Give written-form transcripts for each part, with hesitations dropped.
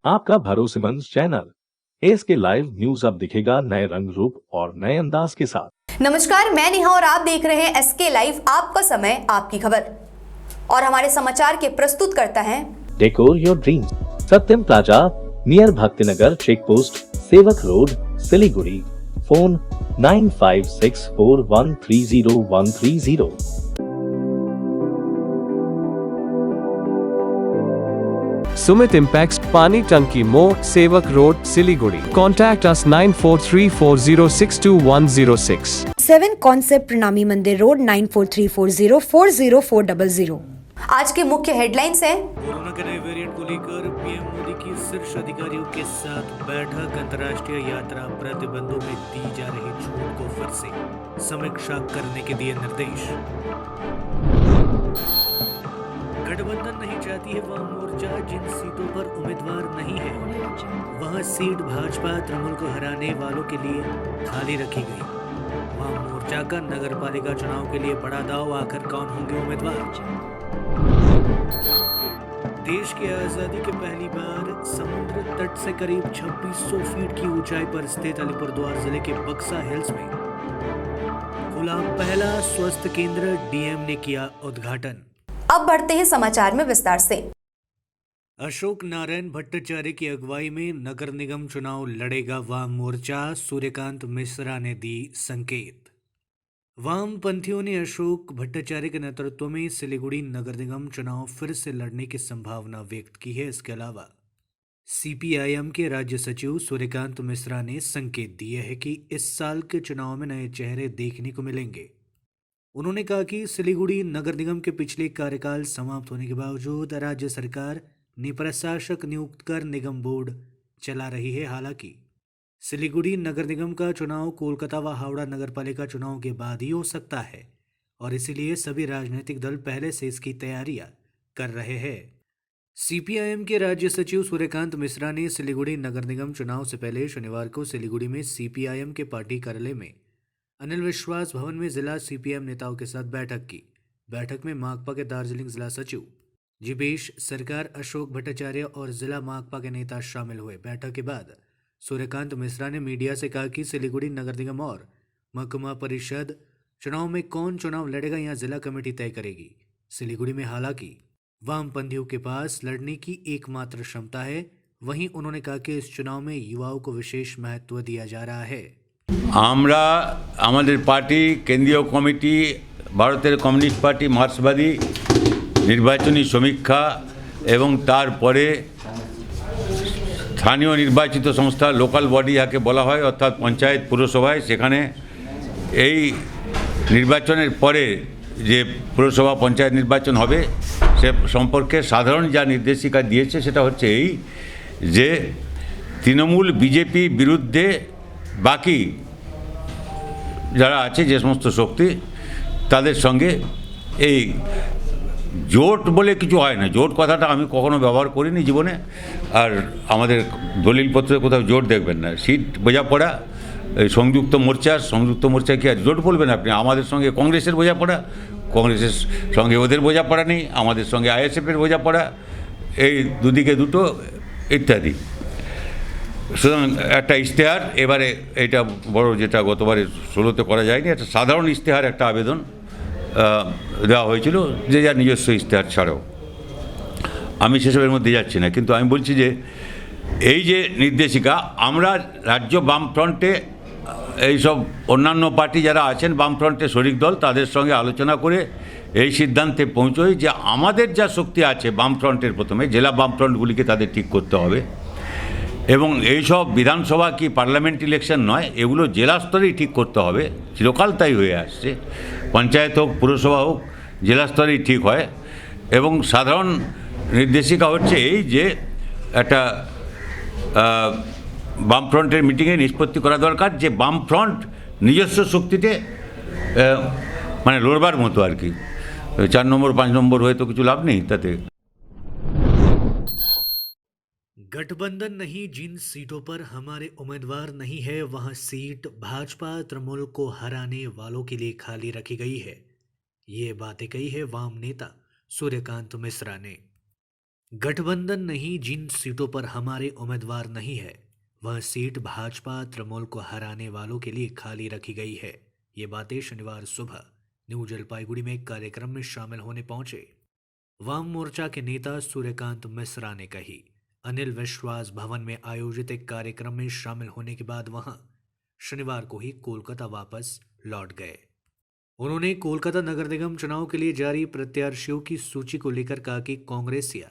आपका भरोसेमंद channel SK live news अब दिखेगा नए रंग रूप और नए अंदाज के साथ। नमस्कार, मैं नेहा और आप देख रहे हैं एसके लाइव, आपका समय आपकी खबर। और हमारे समाचार के प्रस्तुत करता है decor your dream, Satyam plaza near Bhaktinagar check post, Sevak road, Siliguri. Phone 9564130130। Sumit Impacts, Pani Tanki Mo, Sevak Road, Siliguri. Contact us 9434062106. 7 Concept Pranami Mandir Road 9434040400। आज के मुख्य हेडलाइंस हैं। कोरोना के नए वेरिएंट को लेकर पीएम मोदी की शीर्ष अधिकारियों के साथ बैठक। अंतर्राष्ट्रीय यात्रा प्रतिबंधों में दी जा रही छूट को फिर से समीक्षा करने के दिए निर्देश। गठबंधन नहीं चाहती है वह मोर्चा, जिन सीटों पर उम्मीदवार नहीं है वह सीट भाजपा तृणमूल को हराने वालों के लिए खाली रखी गई। वह मोर्चा का नगर पालिका चुनाव के लिए बड़ा दाव, आखिर कौन होंगे उम्मीदवार। देश की आजादी के पहली बार समुद्र तट से करीब 2600 फीट की ऊंचाई पर स्थित अलीपुरद्वार जिले के बक्सा हिल्स में खुला पहला स्वास्थ्य केंद्र, डीएम ने किया उद्घाटन। अब बढ़ते हैं समाचार में विस्तार से। अशोक नारायण भट्टाचार्य की अगुवाई में नगर निगम चुनाव लड़ेगा वाम मोर्चा, सूर्यकांत मिश्रा ने दी संकेत। वामपंथियों ने अशोक भट्टाचार्य के नेतृत्व में सिलीगुड़ी नगर निगम चुनाव फिर से लड़ने की संभावना व्यक्त की है। इसके अलावा सीपीआईएम के राज्य सचिव सूर्यकांत मिश्रा ने संकेत दिए है कि इस साल के चुनाव में नए चेहरे देखने को मिलेंगे। उन्होंने कहा कि सिलीगुड़ी नगर निगम के पिछले कार्यकाल समाप्त होने के बावजूद राज्य सरकार ने प्रशासक नियुक्त कर निगम बोर्ड चला रही है। हालांकि सिलीगुड़ी नगर निगम का चुनाव कोलकाता व हावड़ा नगर पालिका चुनाव के बाद ही हो सकता है और इसीलिए सभी राजनीतिक दल पहले से इसकी तैयारियां कर रहे हैं। सीपीआईएम के राज्य सचिव सूर्यकांत मिश्रा ने सिलीगुड़ी नगर निगम चुनाव से पहले शनिवार को सिलीगुड़ी में सीपीआईएम के पार्टी कार्यालय में अनिल विश्वास भवन में जिला सीपीएम नेताओं के साथ बैठक की। बैठक में माकपा के दार्जिलिंग जिला सचिव जिवेश सरकार, अशोक भट्टाचार्य और जिला माकपा के नेता शामिल हुए। बैठक के बाद सूर्यकांत मिश्रा ने मीडिया से कहा कि सिलीगुड़ी नगर निगम और महकुमा परिषद चुनाव में कौन चुनाव लड़ेगा यहां जिला कमेटी तय करेगी। सिलीगुड़ी में हालांकि वामपंथियों के पास लड़ने की एकमात्र क्षमता है। वहीं उन्होंने कहा कि इस चुनाव में युवाओं को विशेष महत्व दिया जा रहा है। আমরা আমাদের পার্টি কেন্দ্রীয় কমিটি ভারতের কমিউনিস্ট পার্টি মার্ক্সবাদী নির্বাচনী সমীক্ষা এবং তারপরে স্থানীয় নির্বাচিত সংস্থা লোকাল বডি যাকে বলা হয় অর্থাৎ পঞ্চায়েত পুরসভায় সেখানে এই নির্বাচনের পরে যে পুরসভা পঞ্চায়েত নির্বাচন হবে সে সম্পর্কে সাধারণ যা নির্দেশিকা দিয়েছে সেটা হচ্ছে এই যে তৃণমূল বিজেপি বিরুদ্ধে বাকি যারা আছে যে সমস্ত শক্তি তাদের সঙ্গে এই জোট বলে কিছু হয় না। জোট কথাটা আমি কখনো ব্যবহার করিনি জীবনে, আর আমাদের দলিলপত্রে কোথাও জোট দেখবেন না। সিট বোঝাপড়া, এই সংযুক্ত মোর্চা কি আর জোট বলবেন আপনি? আমাদের সঙ্গে কংগ্রেসের বোঝাপড়া, কংগ্রেসের সঙ্গে ওদের বোঝাপড়া নেই, আমাদের সঙ্গে আইএসএফের বোঝাপড়া, এই দুদিকে দুটো ইত্যাদি। সুতরাং একটা ইশতেহার, এবারে এটা বড় যেটা গতবারে 16তে করা যায়নি, একটা সাধারণ ইশতেহার একটা আবেদন দেওয়া হয়েছিল যে যার নিজস্ব ইশতেহার ছাড়াও। আমি সেসবের মধ্যে যাচ্ছি না, কিন্তু আমি বলছি যে এই যে নির্দেশিকা, আমরা রাজ্য বামফ্রন্টে এইসব অন্যান্য পার্টি যারা আছেন বামফ্রন্টে শরিক দল তাদের সঙ্গে আলোচনা করে এই সিদ্ধান্তে পৌঁছোই যে আমাদের যা শক্তি আছে বামফ্রন্টের, প্রথমে জেলা বামফ্রন্টগুলিকে তাদের ঠিক করতে হবে এবং এইসব বিধানসভা কি পার্লামেন্ট ইলেকশন নয়, এগুলো জেলা স্তরেই ঠিক করতে হবে। চিরকাল তাই হয়ে আসছে, পঞ্চায়েত হোক পুরসভা হোক জেলা স্তরেই ঠিক হয়। এবং সাধারণ নির্দেশিকা হচ্ছে এই যে একটা বামফ্রন্টের মিটিংয়ে নিষ্পত্তি করা দরকার যে বামফ্রন্ট নিজস্ব শক্তিতে মানে লড়বার মতো আর কি। 4 নম্বর 5 নম্বর হয়ে তো কিছু লাভ নেই তাতে। गठबंधन नहीं, जिन सीटों पर हमारे उम्मीदवार नहीं है वहां सीट भाजपा तृणमूल को हराने वालों के लिए खाली रखी गई है। ये बातें कही है वाम नेता सूर्यकांत मिश्रा ने। गठबंधन नहीं, जिन सीटों पर हमारे उम्मीदवार नहीं है वह सीट भाजपा तृणमूल को हराने वालों के लिए खाली रखी गई है। ये बातें शनिवार सुबह न्यू जलपाईगुड़ी में एक कार्यक्रम में शामिल होने पहुंचे वाम मोर्चा के नेता सूर्यकांत मिश्रा ने कही। अनिल विश्वास भवन में आयोजित एक कार्यक्रम में शामिल होने के बाद वहां शनिवार को ही कोलकाता वापस लौट गए। उन्होंने कोलकाता नगर निगम चुनाव के लिए जारी प्रत्याशियों की सूची को लेकर कहा कि कांग्रेस या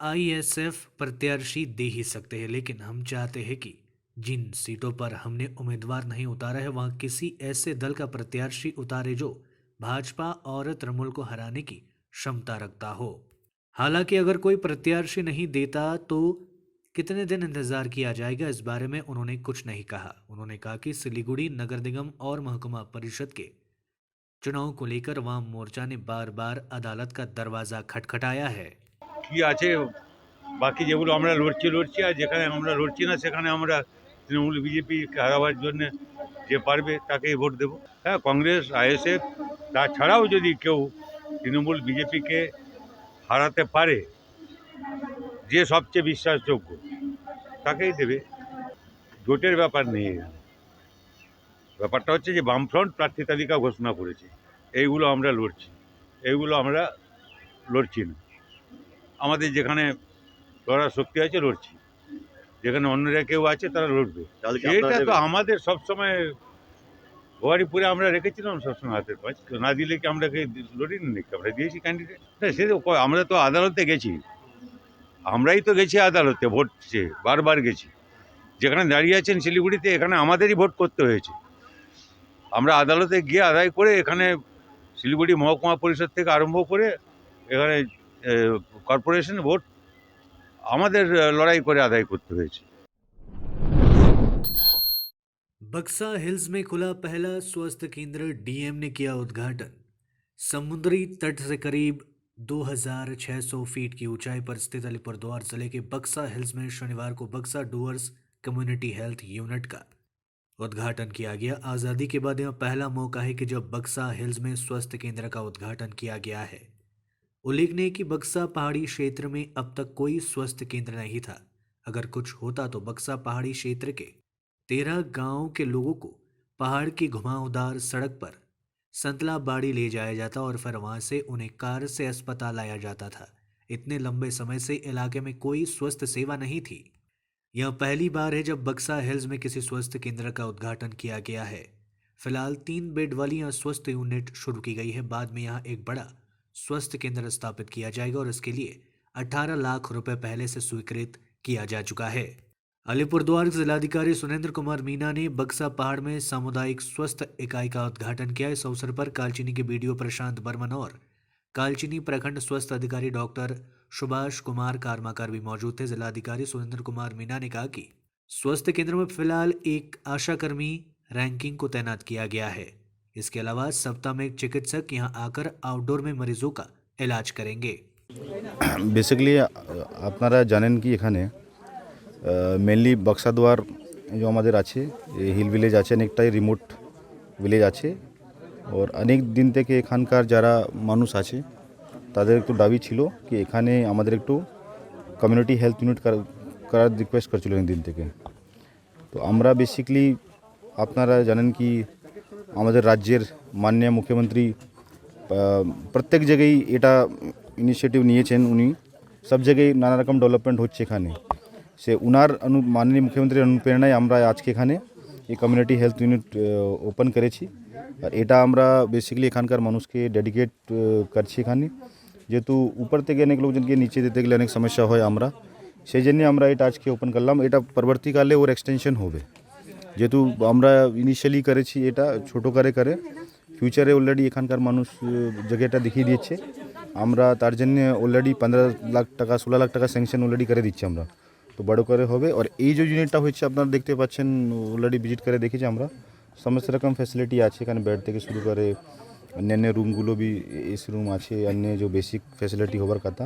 आईएसएफ प्रत्याशी दे ही सकते हैं, लेकिन हम चाहते हैं कि जिन सीटों पर हमने उम्मीदवार नहीं उतारा है वहां किसी ऐसे दल का प्रत्याशी उतारे जो भाजपा और तृणमूल को हराने की क्षमता रखता हो। हालांकि अगर कोई प्रत्याशी नहीं देता तो कितने दिन इंतजार किया जाएगा, इस बारे में उन्होंने कुछ नहीं कहा। उन्होंने कहा कि सिलीगुड़ी नगर निगम और महकुमा परिषद के चुनाव को लेकर वाम मोर्चा ने बार बार अदालत का दरवाजा खटखटाया है। কি আছে বাকি যেগুলো আমরা লড়ছি আর যেখানে আমরা লড়ছি না সেখানে আমরা তৃণমূল বিজেপিকে হারাবার জন্য যে পারবে তাকেই ভোট দেব। হ্যাঁ, কংগ্রেস আইএসএফ তাছাড়াও যদি কেউ তৃণমূল বিজেপিকে হারাতে পারে যে সবচেয়ে বিশ্বাসযোগ্য তাকেই দেবে। জোটের ব্যাপার নেই এখানে। ব্যাপারটা হচ্ছে যে বামফ্রন্ট প্রার্থী তালিকা ঘোষণা করেছে, এইগুলো আমরা লড়ছি না। আমাদের যেখানে লড়ার শক্তি আছে লড়ছি, যেখানে অন্যরা কেউ আছে তারা লড়বে। এটা তো আমাদের সবসময় ভবানীপুরে আমরা রেখেছিলাম সবসময় হাতের পাঁচ, না দিলে কি আমরা লড়িনি নাকি? আমরা দিয়েছি ক্যান্ডিডেট। না, সে তো আমরা তো আদালতে গেছি, আমরাই তো গেছি আদালতে ভোট চেয়ে, বারবার গেছি। যেখানে দাঁড়িয়ে আছেন শিলিগুড়িতে, এখানে আমাদেরই ভোট করতে হয়েছে। আমরা আদালতে গিয়ে আদায় করে এখানে শিলিগুড়ি মহকুমা পরিষদ থেকে আরম্ভ করে এখানে কর্পোরেশন ভোট আমাদের লড়াই করে আদায় করতে হয়েছে। बक्सा हिल्स में खुला पहला स्वास्थ्य केंद्र, डीएम ने किया उद्घाटन। समुद्री तट से करीब 2600 फीट की ऊंचाई पर स्थित अलीपुरद्वार जिले के बक्सा हिल्स में शनिवार को बक्सा डूअर्स कम्युनिटी हेल्थ यूनिट का उद्घाटन किया गया। आज़ादी के बाद यह पहला मौका है कि जब बक्सा हिल्स में स्वास्थ्य केंद्र का उद्घाटन किया गया है। उल्लेखनीय है कि बक्सा पहाड़ी क्षेत्र में अब तक कोई स्वास्थ्य केंद्र नहीं था। अगर कुछ होता तो बक्सा पहाड़ी क्षेत्र के 13 गांवों के लोगों को पहाड़ की घुमावदार सड़क पर संतला बाड़ी ले जाया जाता और फिर वहां से उन्हें कार से अस्पताल लाया जाता था। इतने लंबे समय से इलाके में कोई स्वास्थ्य सेवा नहीं थी। यह पहली बार है जब बक्सा हिल्स में किसी स्वास्थ्य केंद्र का उद्घाटन किया गया है। फिलहाल 3 बेड वाली यह स्वास्थ्य यूनिट शुरू की गई है। बाद में यहाँ एक बड़ा स्वास्थ्य केंद्र स्थापित किया जाएगा और इसके लिए 18 लाख रुपए पहले से स्वीकृत किया जा चुका है। अलीपुरद्वार जिलाधिकारी सुरेंद्र कुमार मीना ने बक्सा पहाड़ में सामुदायिक स्वास्थ्य इकाई का उद्घाटन किया। इस अवसर पर कालचिनी के बीडीओ प्रशांत बर्मन और कालचिनी प्रखंड स्वास्थ्य अधिकारी डॉक्टर सुभाष कुमार कारमाकर भी मौजूद थे। जिलाधिकारी सुरेंद्र कुमार मीना ने कहा कि स्वास्थ्य केंद्र में फिलहाल एक आशाकर्मी रैंकिंग को तैनात किया गया है। इसके अलावा सप्ताह में एक चिकित्सक यहां आकर आउटडोर में मरीजों का इलाज करेंगे। বেসিক্যালি আপনারা জানেন কি এখানে মেনলি বক্সাদুয়ার যে আমাদের আছে হিল ভিলেজ আছে, অনেকটাই রিমোট ভিলেজ আছে। और অনেক দিন থেকে এখানকার যারা মানুষ আছে তাদের একটু দাবি ছিল কি এখানে আমাদের একটু কমিউনিটি হেলথ ইউনিট করার রিকোয়েস্ট করছিল অনেক দিন থেকে। তো আমরা বেসিক্যালি আপনারা জানেন কি আমাদের রাজ্যের মাননীয় মুখ্যমন্ত্রী প্রত্যেক জায়গায় এটা ইনিশিয়েটিভ নিয়েছেন। উনি সব জায়গায় নানা রকম ডেভেলপমেন্ট হচ্ছে এখানে। সে উনার মাননীয় মুখ্যমন্ত্রীর অনুপ্রেরণায় আমরা আজকে এখানে এই কমিউনিটি হেলথ ইউনিট ওপেন করেছি। আর এটা আমরা বেসিক্যালি এখানকার মানুষকে ডেডিকেট করছি এখানে, যেহেতু উপর থেকে অনেক লোকজনকে নিচে দিতে গেলে অনেক সমস্যা হয়। আমরা সেই জন্য আমরা এটা আজকে ওপেন করলাম। এটা পরবর্তীকালে ওর এক্সটেনশন হবে, যেহেতু আমরা ইনিশিয়ালি করেছি এটা ছোটো করে করে ফিউচারে অলরেডি এখানকার মানুষ জায়গাটা দেখিয়ে দিয়েছে। আমরা তার জন্য অলরেডি 15 লাখ টাকা 16 লাখ টাকা স্যাংশন অলরেডি করে দিচ্ছি আমরা। তো বড় করে হবে। আর এই যে ইউনিটটা হচ্ছে আপনারা দেখতে পাচ্ছেন, অলরেডি ভিজিট করে দেখেছি আমরা, সমস্ত রকম ফ্যাসিলিটি আছে এখানে। বেড থেকে শুরু করে অন্যান্য রুমগুলো भी এসি রুম আছে, अन्य जो बेसिक फैसिलिटी होवर কথা।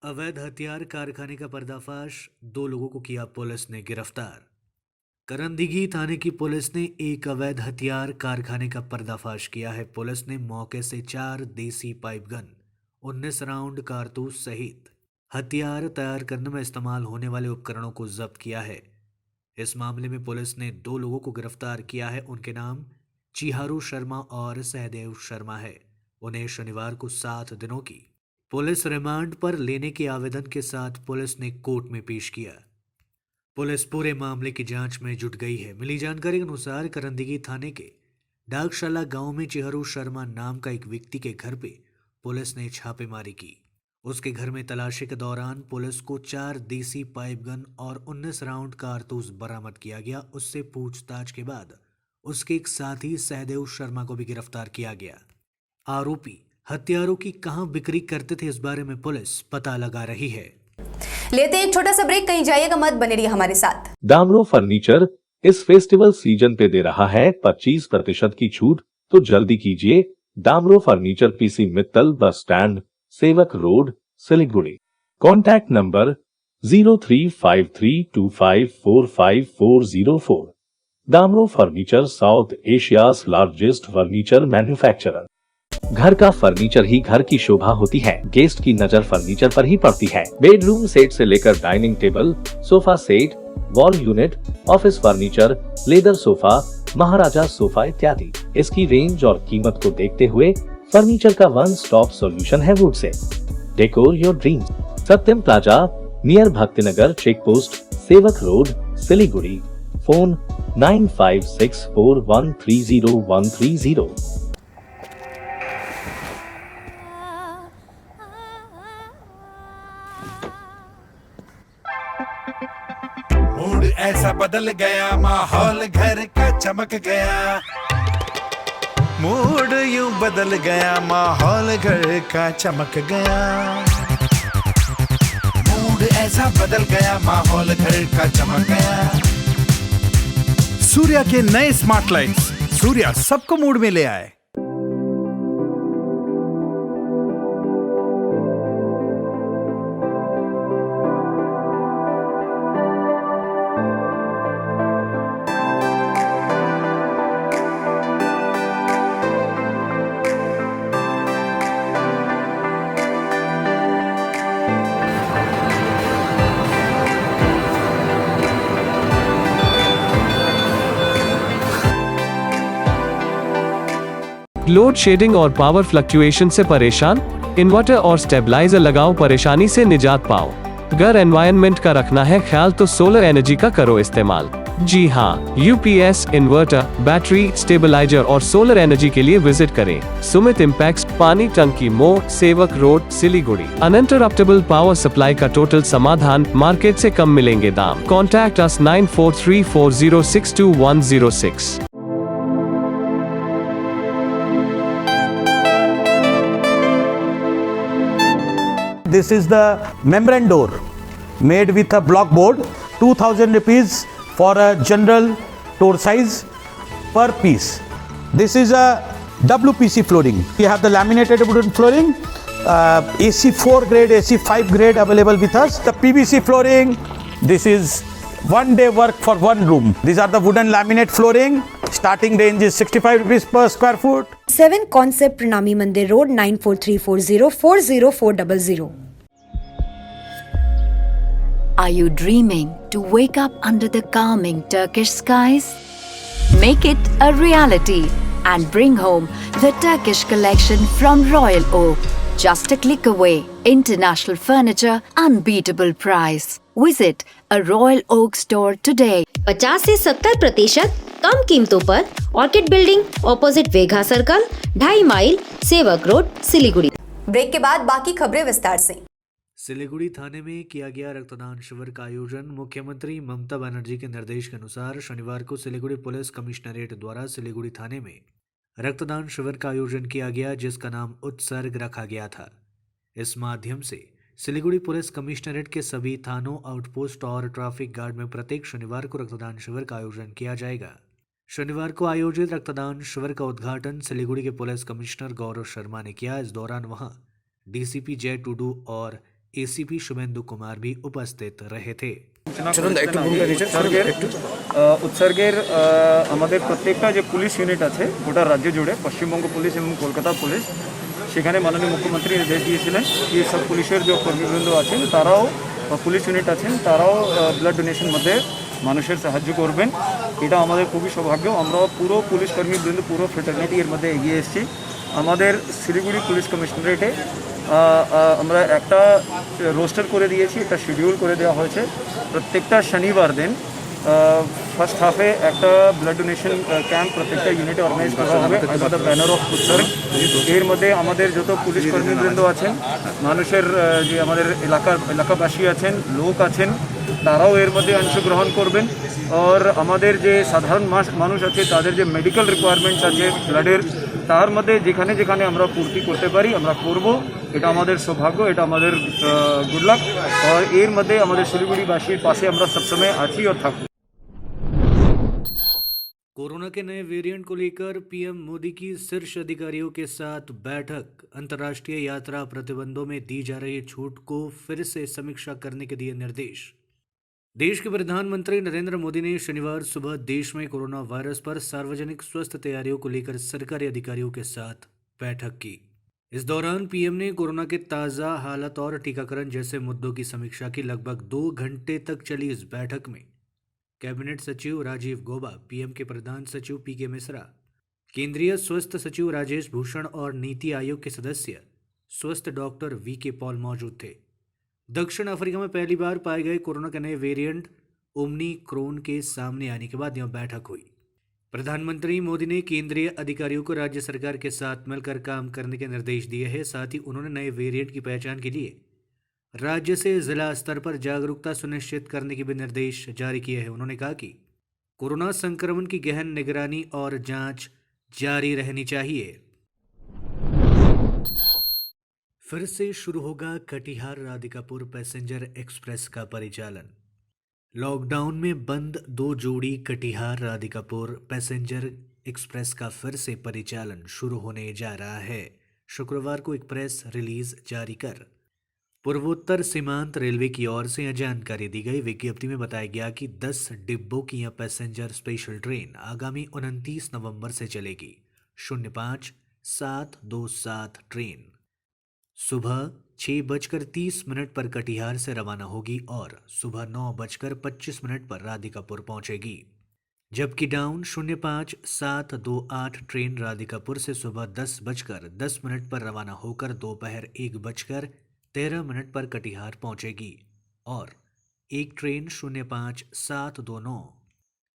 अवैध हथियार कारखाने का पर्दाफाश, 2 लोगों को किया पुलिस ने गिरफ्तार। करंदीघी थाने की पुलिस ने एक अवैध हथियार कारखाने का पर्दाफाश किया है। पुलिस ने मौके से 4 देसी पाइप गन 19 राउंड कारतूस सहित हथियार तैयार करने में इस्तेमाल होने वाले उपकरणों को जब्त किया है। इस मामले में पुलिस ने 2 लोगों को गिरफ्तार किया है। उनके नाम चिहारू शर्मा और सहदेव शर्मा है। उन्हें शनिवार को 7 दिनों की पुलिस रिमांड पर लेने के आवेदन के साथ पुलिस ने कोर्ट में पेश किया। पुलिस पूरे मामले की जांच में जुट गई है। मिली जानकारी के अनुसार करंदगी थाने के डाकशाला गांव में चिहारू शर्मा नाम का एक व्यक्ति के घर पे पुलिस ने छापेमारी की। उसके घर में तलाशी के दौरान पुलिस को 4 देसी पाइप गन और 19 राउंड कारतूस बरामद किया गया। उससे पूछताछ के बाद उसके एक साथी सहदेव शर्मा को भी गिरफ्तार किया गया। आरोपी हथियारों की कहां बिक्री करते थे, इस बारे में पुलिस पता लगा रही है। लेते हैं एक छोटा सा ब्रेक, कहीं जाइएगा मत, बने रहिए हमारे साथ। डामरो फर्नीचर इस फेस्टिवल सीजन पे दे रहा है 25% की छूट, तो जल्दी कीजिए। डामरो furniture PC Mittal bus stand, Sevak road, Siliguri. Contact number 035325454404। Damro furniture South Asia's largest furniture manufacturer. घर का फर्नीचर ही घर की शोभा होती है। गेस्ट की नजर फर्नीचर पर ही पड़ती है। बेडरूम सेट से लेकर dining table, sofa set, wall unit, office furniture, leather sofa, Maharaja sofa इत्यादि। इसकी रेंज और कीमत को देखते हुए फर्नीचर का वन स्टॉप सॉल्यूशन है वुड से। Decor your dream. Satyam plaza near Bhaktinagar check post, Sevak road, Siliguri. Phone 9564130130। Mood ऐसा बदल गया, माहौल घर का चमक गया। मूड यूं बदल गया, माहौल घर का चमक गया। मूड ऐसा बदल गया, माहौल घर का चमक गया। सूर्या के नए स्मार्ट लाइट्स, सूर्या सबको मूड में ले आए। लोड शेडिंग और पावर फ्लक्चुएशन से परेशान? इन्वर्टर और स्टेबलाइजर लगाओ, परेशानी से निजात पाओ। घर एनवायरनमेंट का रखना है ख्याल, तो सोलर एनर्जी का करो इस्तेमाल। जी हाँ, यूपीएस, इन्वर्टर, बैटरी, स्टेबलाइजर और सोलर एनर्जी के लिए विजिट करें सुमित इम्पैक्स, पानी टंकी मोड़, सेवक road, Siliguri. Uninterruptible power supply का टोटल समाधान, मार्केट से कम मिलेंगे दाम। Contact us 9434062106। This is the membrane door made with a block board, 2000 rupees for a general door size per piece. This is a WPC flooring. We have the laminated wooden flooring, AC4 grade, AC5 grade available with us. The PVC flooring, this is one day work for one room. These are the wooden laminate flooring. Starting range is 65 rupees per square foot. 7 Concept Pranami Mandir Road 9434040400. Are you dreaming to wake up under the calming Turkish skies? Make it a reality and bring home the Turkish collection from Royal Oak. Just a click away. International furniture, unbeatable price. Visit a Royal Oak store today. 50 से 70% कम कीमतों पर orchid building, opposite Vegha circle, 2.5 mile, Sevak road, Siliguri. Break के बाद बाकी खबरें विस्तार से। सिलीगुड़ी थाने में किया गया रक्तदान शिविर का आयोजन। मुख्यमंत्री ममता बनर्जी के निर्देश के अनुसार शनिवार को सिलीगुड़ी पुलिस कमिश्नरेट द्वारा सिलीगुड़ी थाने में रक्तदान शिविर का आयोजन किया गया, जिसका नाम उत्सर्ग रखा गया था। इस माध्यम से सिलीगुड़ी पुलिस कमिश्नरेट के सभी थानों, आउटपोस्ट और ट्रैफिक गार्ड में प्रत्येक शनिवार को रक्तदान शिविर का आयोजन किया जाएगा। शनिवार को आयोजित रक्तदान शिविर का उद्घाटन सिलीगुड़ी के पुलिस कमिश्नर गौरव शर्मा ने किया। इस दौरान वहां डीसीपी जय टुडू और एसीपी शुभेंदु कुमार भी उपस्थित रहे थे। उत्सर्गेर আমাদের প্রত্যেকটা যে পুলিশ ইউনিট আছে গোটা রাজ্য জুড়ে পশ্চিমবঙ্গ পুলিশ এবং কলকাতা পুলিশ সেখানে মাননীয় মুখ্যমন্ত্রী নির্দেশ দিয়েছিলেন যে সব পুলিশের যে কর্মীবৃন্দ আছেন তারাও পুলিশ ইউনিট আছেন তারাও ব্লাড ডোনেশন মধ্যে মানুষের সাহায্য করবেন। এটা আমাদের খুবই সৌভাগ্য। আমরা পুরো পুলিশ কর্মীবৃন্দ পুরো ফ্রেটার্নিটি এর মধ্যে এগিয়ে এসেছি। আমাদের শিলিগুড়ি পুলিশ কমিশনারেটে আমরা একটা রোস্টার করে দিয়েছি, একটা শিডিউল করে দেওয়া হয়েছে। প্রত্যেকটা শনিবার দিন ফার্স্ট হাফে একটা ব্লাড ডোনেশন ক্যাম্প প্রত্যেকটা ইউনিটে অর্গানাইজ করা হবে আন্ডার দ্য ব্যানার অফ উৎসর্গ। এর মধ্যে আমাদের যত পুলিশ কর্মীবৃন্দ আছেন, মানুষের যে আমাদের এলাকাবাসী আছেন, লোক আছেন, তারাও এর মধ্যে অংশগ্রহণ করবেন। আর আমাদের যে সাধারণ মানুষ আছে তাদের যে মেডিকেল রিকোয়ারমেন্টস আছে ব্লাডের, তার মধ্যে যেখানে যেখানে আমরা পূর্তি করতে পারি আমরা করব। এটা আমাদের সৌভাগ্য, এটা আমাদের গুড লাক। আর এর মধ্যে আমাদের শিলিগুড়িবাসীর পাশে আমরা সবসময় আছি और থাকব। कोरोना के नए वेरिएंट को लेकर पीएम मोदी की शीर्ष अधिकारियों के साथ बैठक। अंतर्राष्ट्रीय यात्रा प्रतिबंधों में दी जा रही छूट को फिर से समीक्षा करने के दिए निर्देश। देश के प्रधानमंत्री नरेंद्र मोदी ने शनिवार सुबह देश में कोरोना वायरस पर सार्वजनिक स्वास्थ्य तैयारियों को लेकर सरकारी अधिकारियों के साथ बैठक की। इस दौरान पीएम ने कोरोना के ताज़ा हालत और टीकाकरण जैसे मुद्दों की समीक्षा की। लगभग 2 घंटे तक चली इस बैठक में कैबिनेट सचिव राजीव गौबा, पीएम के प्रधान सचिव पीके मिश्रा, केंद्रीय स्वास्थ्य सचिव राजेश भूषण और नीति आयोग के सदस्य स्वास्थ्य डॉक्टर वीके पॉल मौजूद थे। दक्षिण अफ्रीका में पहली बार पाए गए कोरोना के नए वेरिएंट ओमिक्रॉन के सामने आने के बाद यह बैठक हुई। प्रधानमंत्री मोदी ने केंद्रीय अधिकारियों को राज्य सरकार के साथ मिलकर काम करने के निर्देश दिए हैं। साथ ही उन्होंने नए वेरिएंट की पहचान के लिए राज्य से जिला स्तर पर जागरूकता सुनिश्चित करने के भी निर्देश जारी किए हैं। उन्होंने कहा कि कोरोना संक्रमण की गहन निगरानी और जांच जारी रहनी चाहिए। फिर से शुरू होगा कटिहार राधिकापुर पैसेंजर एक्सप्रेस का परिचालन। लॉकडाउन में बंद 2 जोड़ी कटिहार राधिकापुर पैसेंजर एक्सप्रेस का फिर से परिचालन शुरू होने जा रहा है। शुक्रवार को एक प्रेस रिलीज जारी कर पूर्वोत्तर सीमांत रेलवे की ओर से यह जानकारी दी गई। विज्ञप्ति में बताया गया कि 10 डिब्बों की यह पैसेंजर स्पेशल ट्रेन आगामी 29 नवंबर से चलेगी। 05-727 ट्रेन सुबह 6:30 पर कटिहार से रवाना होगी और सुबह 9:25 पर राधिकापुर पहुंचेगी। जबकि डाउन 05-728 ट्रेन राधिकापुर से सुबह 10:10 पर रवाना होकर दोपहर 1:13 पर कटिहार पहुंचेगी और एक ट्रेन 05-729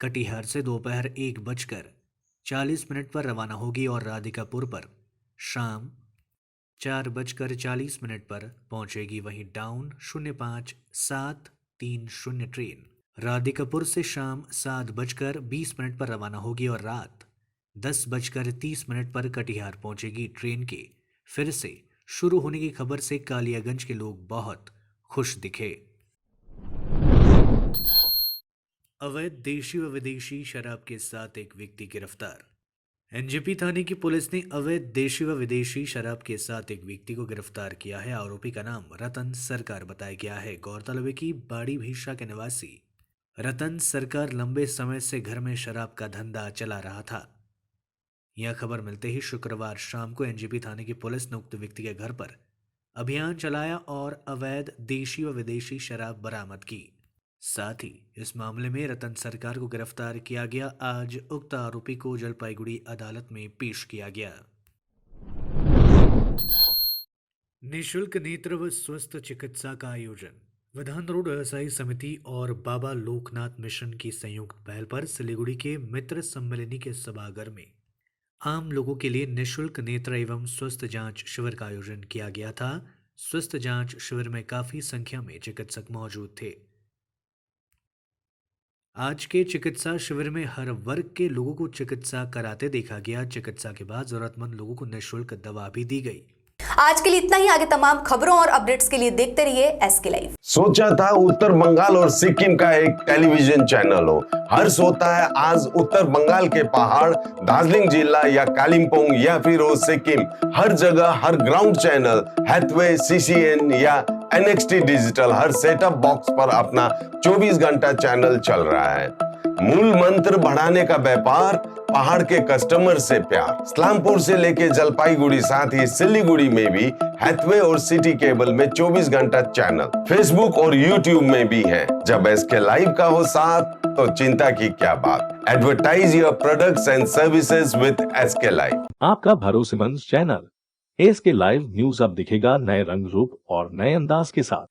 कटिहार से दोपहर 1:40 पर रवाना होगी और राधिकापुर पर शाम 4:40 पर पहुंचेगी। वहीं डाउन 05-730 ट्रेन राधिकापुर से शाम 7:20 पर रवाना होगी और रात 10:30 पर कटिहार पहुंचेगी। ट्रेन के फिर से शुरू होने की खबर से कालियागंज के लोग बहुत खुश दिखे। अवैध देशी व विदेशी शराब के साथ एक व्यक्ति गिरफ्तार। एनजेपी थाने की पुलिस ने अवैध देशी व विदेशी शराब के साथ एक व्यक्ति को गिरफ्तार किया है। आरोपी का नाम रतन सरकार बताया गया है। गौरतलब है कि बाड़ी भीषा के निवासी रतन सरकार लंबे समय से घर में शराब का धंधा चला रहा था। यह खबर मिलते ही शुक्रवार शाम को एनजेपी थाने की पुलिस ने उक्त व्यक्ति के घर पर अभियान चलाया और अवैध देशी व विदेशी शराब बरामद की। साथ ही इस मामले में रतन सरकार को गिरफ्तार किया गया। आज उक्त आरोपी को जलपाईगुड़ी अदालत में पेश किया गया। निःशुल्क नेत्र व स्वस्थ चिकित्सा का आयोजन। विधान रोड व्यवसायी समिति और बाबा लोकनाथ मिशन की संयुक्त पहल पर सिलीगुड़ी के मित्र सम्मेलनी के सभागार में आम लोगों के लिए निःशुल्क नेत्र एवं स्वस्थ जांच शिविर का आयोजन किया गया था। स्वस्थ जांच शिविर में काफी संख्या में चिकित्सक मौजूद थे। आज के चिकित्सा शिविर में हर वर्ग के लोगों को चिकित्सा कराते देखा गया। चिकित्सा के बाद जरूरतमंद लोगों को निःशुल्क दवा भी दी गई। आज के लिए इतना ही। आगे तमाम खबरों और अपडेट्स के लिए देखते रहिए एसके लाइव। सोचा था उत्तर बंगाल और सिक्किम का एक टेलीविजन चैनल हो। हर्ष होता है आज उत्तर बंगाल के पहाड़, दार्जिलिंग जिला या कालिम्पोंग या फिर हो सिक्किम, हर जगह हर ग्राउंड चैनल हैथवे, सीसीएन या एनएक्सटी डिजिटल हर सेटअप बॉक्स पर अपना 24 घंटा चैनल चल रहा है। मूल मंत्र बढ़ाने का व्यापार, पहाड़ के कस्टमर से प्यार। इस्लामपुर से लेके जलपाईगुड़ी, साथ ही सिलीगुड़ी में भी हैथवे और सिटी केबल में 24 घंटा चैनल, फेसबुक और यूट्यूब में भी है। जब एसके लाइव का हो साथ तो चिंता की क्या बात। Advertise your products and services with SK live. आपका भरोसेमंद चैनल एसके लाइव न्यूज अब दिखेगा नए रंग रूप और नए अंदाज के साथ।